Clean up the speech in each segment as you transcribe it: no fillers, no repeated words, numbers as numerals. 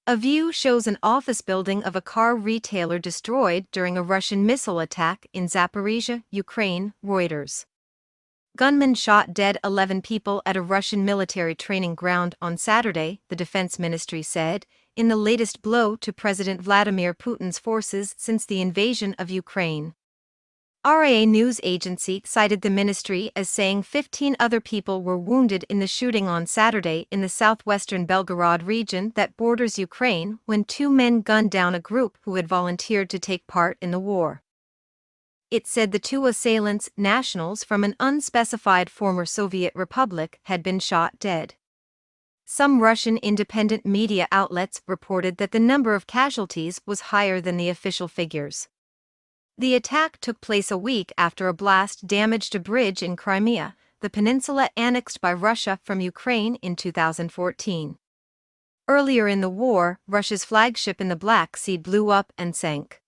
A view shows an office building of a car retailer destroyed during a Russian missile attack in Zaporizhia, Ukraine, Reuters. Gunmen shot dead 11 people at a Russian military training ground on Saturday, the defense ministry said, in the latest blow to President Vladimir Putin's forces since the invasion of Ukraine. RIA news agency cited the ministry as saying 15 other people were wounded in the shooting on Saturday in the southwestern Belgorod region that borders Ukraine when two men gunned down a group who had volunteered to take part in the war. It said the two assailants, nationals from an unspecified former Soviet republic, had been shot dead. Some Russian independent media outlets reported that the number of casualties was higher than the official figures. The attack took place a week after a blast damaged a bridge in Crimea, the peninsula annexed by Russia from Ukraine in 2014. Earlier in the war, Russia's flagship in the Black Sea blew up and sank.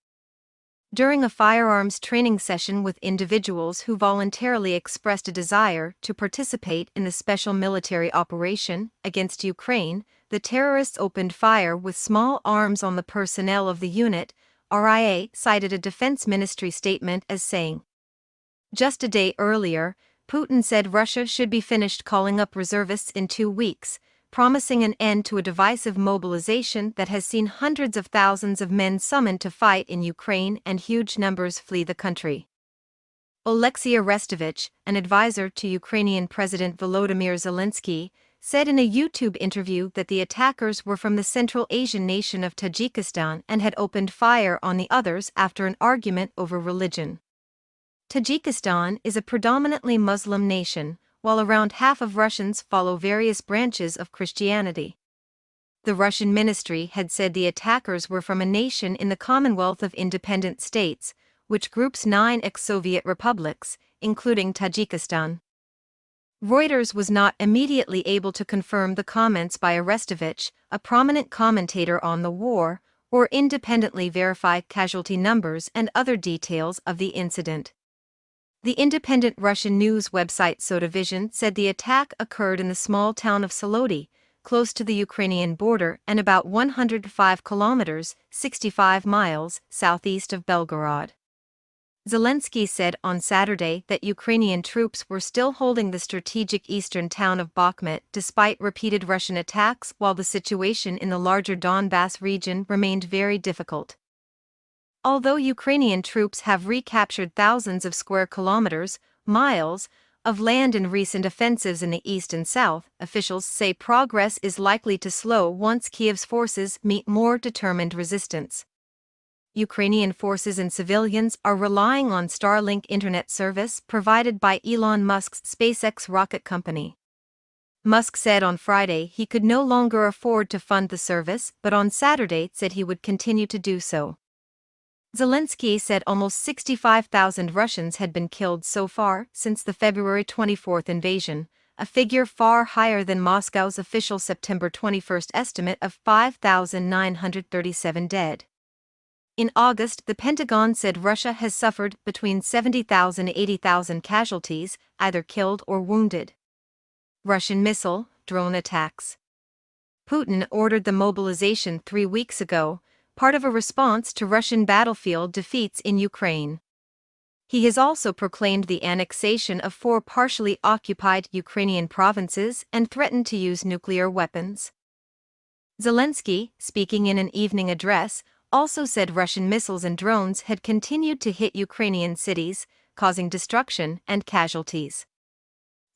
During a firearms training session with individuals who voluntarily expressed a desire to participate in the special military operation against Ukraine, the terrorists opened fire with small arms on the personnel of the unit, RIA cited a defense ministry statement as saying. Just a day earlier, Putin said Russia should be finished calling up reservists in 2 weeks, promising an end to a divisive mobilization that has seen hundreds of thousands of men summoned to fight in Ukraine and huge numbers flee the country. Oleksiy Arestovich, an advisor to Ukrainian President Volodymyr Zelensky, said in a YouTube interview that the attackers were from the Central Asian nation of Tajikistan and had opened fire on the others after an argument over religion. Tajikistan is a predominantly Muslim nation, while around half of Russians follow various branches of Christianity. The Russian ministry had said the attackers were from a nation in the Commonwealth of Independent States, which groups 9 ex-Soviet republics, including Tajikistan. Reuters was not immediately able to confirm the comments by Arestovich, a prominent commentator on the war, or independently verify casualty numbers and other details of the incident. The independent Russian news website Sotavision said the attack occurred in the small town of Solody, close to the Ukrainian border and about 105 kilometers (65 miles) southeast of Belgorod. Zelensky said on Saturday that Ukrainian troops were still holding the strategic eastern town of Bakhmut despite repeated Russian attacks, while the situation in the larger Donbass region remained very difficult. Although Ukrainian troops have recaptured thousands of square kilometers, miles, of land in recent offensives in the east and south, officials say progress is likely to slow once Kiev's forces meet more determined resistance. Ukrainian forces and civilians are relying on Starlink internet service provided by Elon Musk's SpaceX rocket company. Musk said on Friday he could no longer afford to fund the service, but on Saturday said he would continue to do so. Zelensky said almost 65,000 Russians had been killed so far since the February 24 invasion, a figure far higher than Moscow's official September 21 estimate of 5,937 dead. In August, the Pentagon said Russia has suffered between 70,000 and 80,000 casualties, either killed or wounded. Russian missile, drone attacks. Putin ordered the mobilization 3 weeks ago, part of a response to Russian battlefield defeats in Ukraine. He has also proclaimed the annexation of 4 partially occupied Ukrainian provinces and threatened to use nuclear weapons. Zelensky, speaking in an evening address, also said Russian missiles and drones had continued to hit Ukrainian cities, causing destruction and casualties.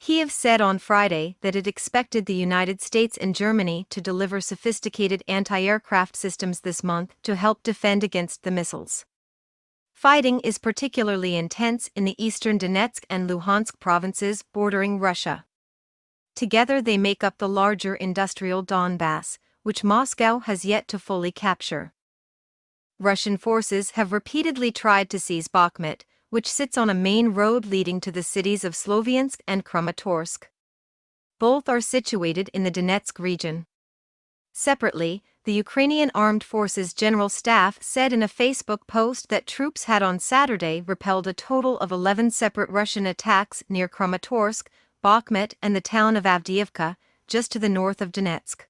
Kyiv said on Friday that it expected the United States and Germany to deliver sophisticated anti-aircraft systems this month to help defend against the missiles. Fighting is particularly intense in the eastern Donetsk and Luhansk provinces bordering Russia. Together they make up the larger industrial Donbass, which Moscow has yet to fully capture. Russian forces have repeatedly tried to seize Bakhmut, which sits on a main road leading to the cities of Sloviansk and Kramatorsk. Both are situated in the Donetsk region. Separately, the Ukrainian Armed Forces General Staff said in a Facebook post that troops had on Saturday repelled a total of 11 separate Russian attacks near Kramatorsk, Bakhmut and the town of Avdiivka, just to the north of Donetsk.